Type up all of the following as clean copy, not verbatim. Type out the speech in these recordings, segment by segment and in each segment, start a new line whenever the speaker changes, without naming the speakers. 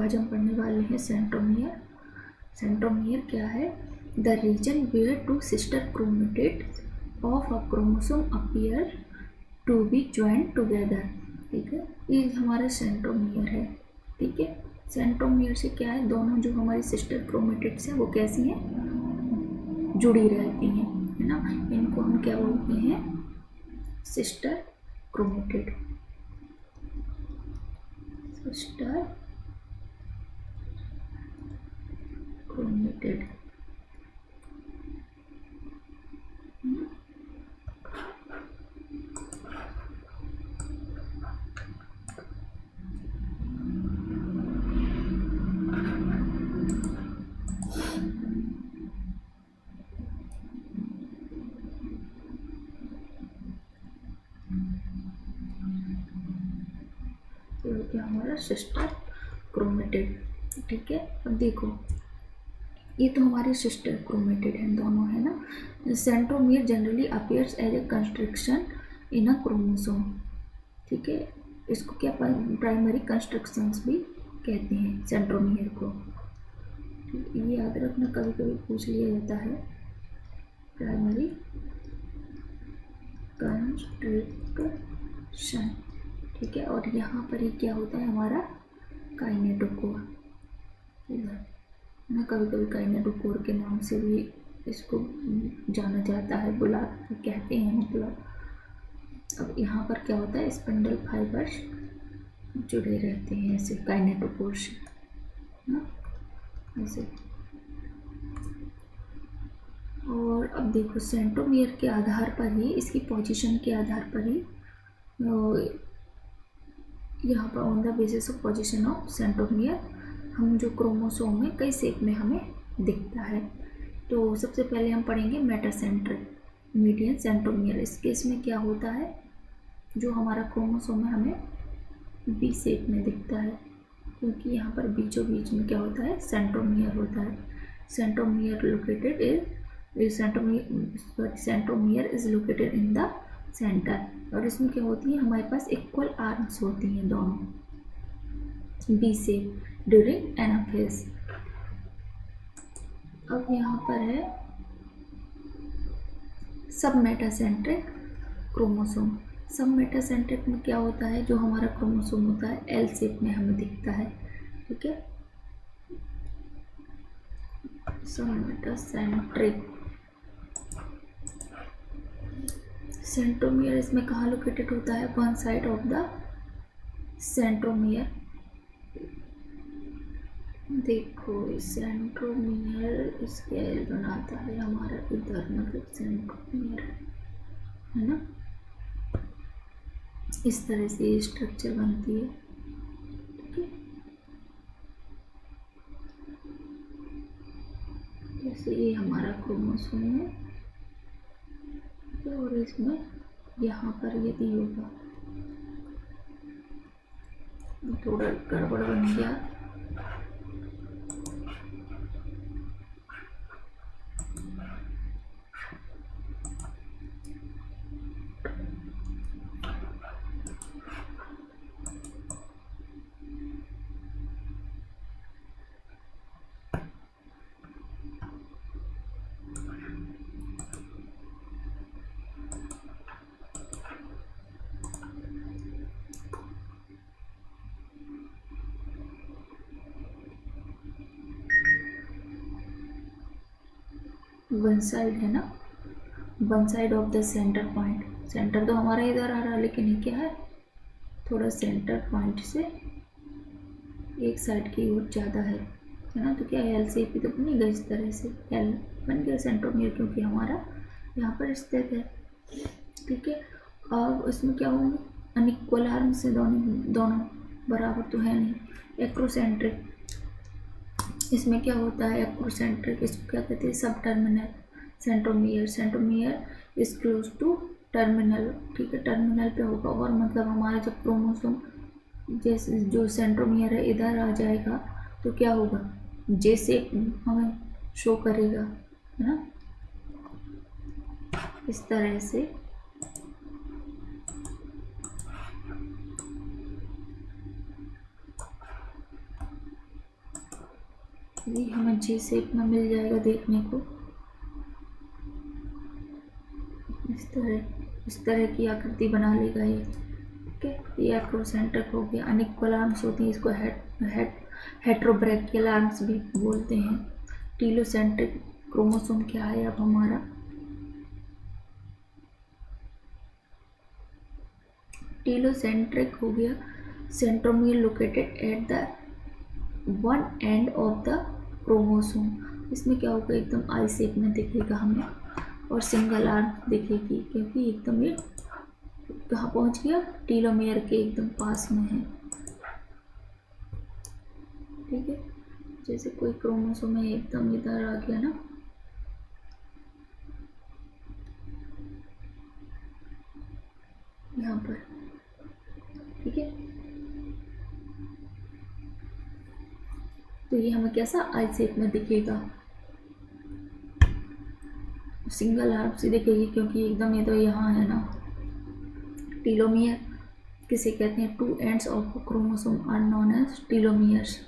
आज हम पढ़ने वाले हैं सेंट्रोमियर। सेंट्रोमियर क्या है? The region where two sister chromatids of a chromosome appear to be joint together. ठीक है, ये हमारा सेंट्रोमियर है। ठीक है, सेंट्रोमियर से क्या है, दोनों जो हमारी सिस्टर क्रोमेटिड्स हैं वो कैसी हैं, जुड़ी रहती हैं, है ना। इनको हम क्या बोलते हैं? Sister chromatid. Sister chromatid. तो क्या हमारा सिस्टर क्रोमेटिड। ठीक है, अब देखो ये तो हमारे सिस्टर क्रोमेटिड हैं दोनों, है ना। Centromere generally appears as a construction in a chromosome. ठीक है, इसको क्या प्राइमरी कंस्ट्रक्शंस भी कहते हैं सेंट्रोमियर को। ये याद रखना, कभी कभी पूछ लिया जाता है, प्राइमरी कंस्ट्रक्शन। ठीक है, और यहाँ पर ही क्या होता है हमारा काइनेटोकोर। इधर ना कभी कभी काइनेटोकोर के नाम से भी इसको जाना जाता है, कहते हैं मतलब। अब यहाँ पर क्या होता है, स्पिंडल फाइबर्स जुड़े रहते हैं ऐसे काइनेटोकोर से ना, ऐसे। और अब देखो सेंट्रोमियर के आधार पर ही, इसकी पोजीशन के आधार पर ही यहाँ पर on the basis of position of centromere हम जो क्रोमोसोम में कई शेप में हमें दिखता है। तो सबसे पहले हम पढ़ेंगे मेटासेंट्रिक मीडियन सेंट्रोमियर। इस केस में क्या होता है, जो हमारा क्रोमोसोम है हमें बी शेप में दिखता है, क्योंकि यहाँ पर बीचों बीच में क्या होता है, सेंट्रोमियर होता है। Centromere is located in the centre. और इसमें क्या होती है, हमारे पास इक्वल आर्म्स होती हैं दोनों बी शेप ड्यूरिंग एनाफेज। अब यहाँ पर है सब मेटासेंट्रिक क्रोमोसोम। सब मेटासेंट्रिक में क्या होता है, जो हमारा क्रोमोसोम होता है एल शेप में हमें दिखता है। ठीक है, सब मेटासेंट्रिक। सेंट्रोमियर इसमें कहाँ लोकेटेड होता है, one side of the centromere. देखो सेंट्रोमियर स्केल बनाता है हमारा इधर, मतलब सेंट्रोमियर है ना, इस तरह से ये स्ट्रक्चर बनती है। ठीक है, जैसे ये हमारा क्रोमोसोम है और इसमें यहाँ पर यदि होगा, थोड़ा गड़बड़ बन गया। वन साइड है ना, one side of the centre point. Centre तो हमारा इधर आ रहा है, लेकिन ये क्या है, थोड़ा सेंटर पॉइंट से एक साइड की ओर ज़्यादा है ना। तो क्या एल शेप ही तो बनेगा, इस तरह से एल बन गया सेंट्रोमियर, क्योंकि हमारा यहाँ पर स्थित है। ठीक है, अब इसमें क्या होंगे, अनइक्वल आर्म से दोनों बराबर तो है नहीं। एक्रोसेंट्रिक, इसमें क्या होता है एक्रोसेंट्रिक, इसको क्या कहते हैं, sub terminal centromere. Centromere is close to terminal. ठीक है, टर्मिनल पे होगा, और मतलब हमारा जब क्रोमोसोम जैसे जो सेंट्रोमियर है इधर आ जाएगा तो क्या होगा, जे शेप हमें शो करेगा, है ना, इस तरह से। ये हमें जी शेप में मिल जाएगा देखने को। इस तरह की आकृति बना लेगा ये। ठीक है, ये एक्रोसेंट्रिक हो गया। अनइक्वल आर्म्स होती हैं, इसको हेट्रोब्रैकियल आर्म्स भी बोलते हैं। टीलोसेंट्रिक क्रोमोसोम क्या है अब हमारा? टीलोसेंट्रिक हो गया centromere located at the one end of the chromosome. इसमें क्या होगा, एकदम आई शेप में दिखेगा हमें, और सिंगल आर्म दिखेगी, क्योंकि एकदम ये कहाँ पहुँच गया, टीलोमेयर के एकदम पास में है। ठीक है, जैसे कोई क्रोमोसोम है एकदम इधर आ गया ना, यहाँ पर। ठीक है, तो ये हमें कैसा आई शेप में दिखेगा, सिंगल आर्म से दिखेगी, क्योंकि एकदम ये तो यहाँ है ना। टीलोमियर किसे कहते हैं? Two ends of chromosome are known as telomeres.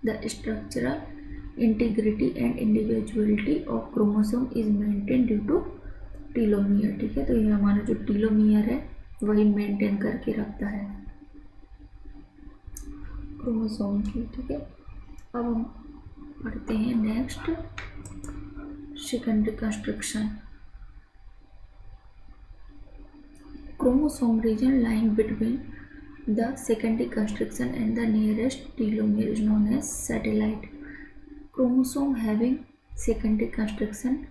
The structural integrity and individuality of chromosome is maintain due to telomere. ठीक है, तो ये हमारा जो टीलोमियर है वही मेंटेन करके रखता है क्रोमोसोम की। ठीक है, अब हम पढ़ते हैं next secondary construction. Chromosome region lying between the secondary construction and the nearest telomere is known as satellite. Chromosome having secondary construction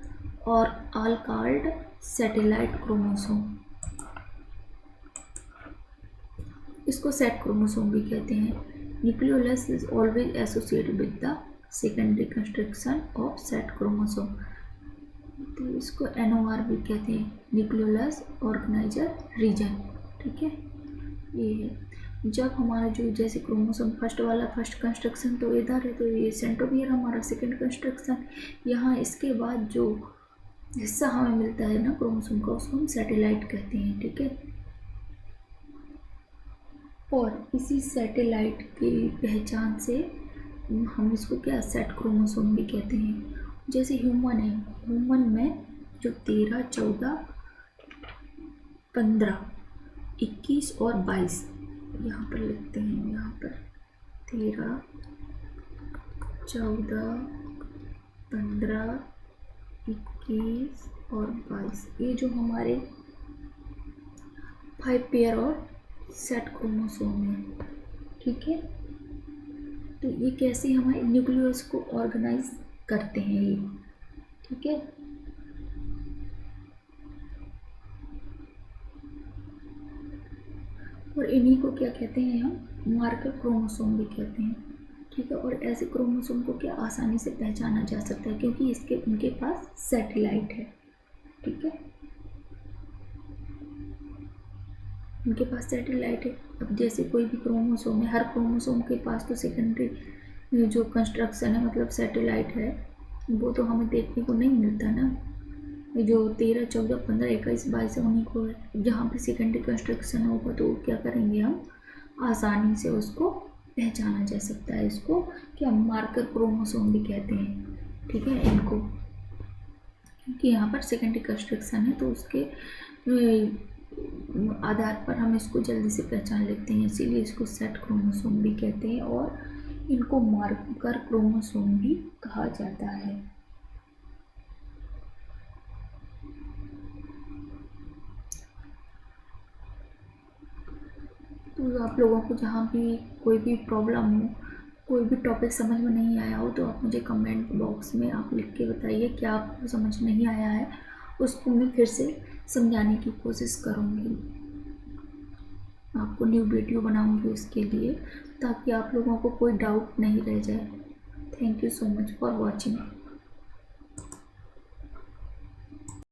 are all called satellite chromosome. इसको सेट क्रोमोसोम भी कहते हैं। Nucleolus is always associated with the secondary construction of set chromosome. तो इसको NOR भी कहते हैं, nucleolus organiser reason. ठीक है, ये है जब हमारा जो जैसे क्रोमोसोम फर्स्ट वाला फर्स्ट कंस्ट्रक्शन तो इधर है, तो ये सेंट्रोमियर हमारा सेकंड कंस्ट्रक्शन यहाँ। इसके बाद जो हिस्सा हमें मिलता है ना क्रोमोसोम का, उसको हम सैटेलाइट कहते हैं। ठीक है, और इसी सैटेलाइट की पहचान से हम इसको क्या सेट क्रोमोसोम भी कहते हैं। जैसे ह्यूमन है, ह्यूमन में जो 13, 14, 15, 21 और 22 यहाँ पर लिखते हैं। यहाँ पर 13, 14, 15, 21 और 22 ये जो हमारे 5 पेयर और सेट क्रोमोसोम है। ठीक है, तो ये कैसे हमारे न्यूक्लियस को ऑर्गेनाइज करते हैं ये। ठीक है, और इन्हीं को क्या कहते हैं हम मार्कर क्रोमोसोम भी कहते हैं। ठीक है, और ऐसे क्रोमोसोम को क्या आसानी से पहचाना जा सकता है, क्योंकि इसके उनके पास सैटेलाइट है। ठीक है, उनके पास सैटेलाइट है। अब जैसे कोई भी क्रोमोसोम है, हर क्रोमोसोम के पास तो सेकेंडरी जो कंस्ट्रक्शन है मतलब सैटेलाइट है, वो तो हमें देखने को नहीं मिलता ना। जो 13, 14, 15, 21, 22 उन्हीं को है। जहाँ पे सेकेंडरी कंस्ट्रक्शन होगा तो क्या करेंगे हम, आसानी से उसको पहचाना जा सकता है। इसको क्या मार्कर क्रोमोसोम भी कहते हैं। ठीक है, इनको क्योंकि यहाँ पर सेकेंडरी कंस्ट्रक्शन है तो उसके आधार पर हम इसको जल्दी से पहचान लेते हैं, इसीलिए इसको सेट क्रोमोसोम भी कहते हैं और इनको मार्कर क्रोमोसोम भी कहा जाता है। तो आप लोगों को जहाँ भी कोई भी प्रॉब्लम हो, कोई भी टॉपिक समझ में नहीं आया हो, तो आप मुझे कमेंट बॉक्स में आप लिख के बताइए क्या आपको समझ नहीं आया है, उसको मैं फिर से समझाने की कोशिश करूँगी। आपको न्यू वीडियो बनाऊँगी उसके लिए, ताकि आप लोगों को कोई डाउट नहीं रह जाए। Thank you so much for watching.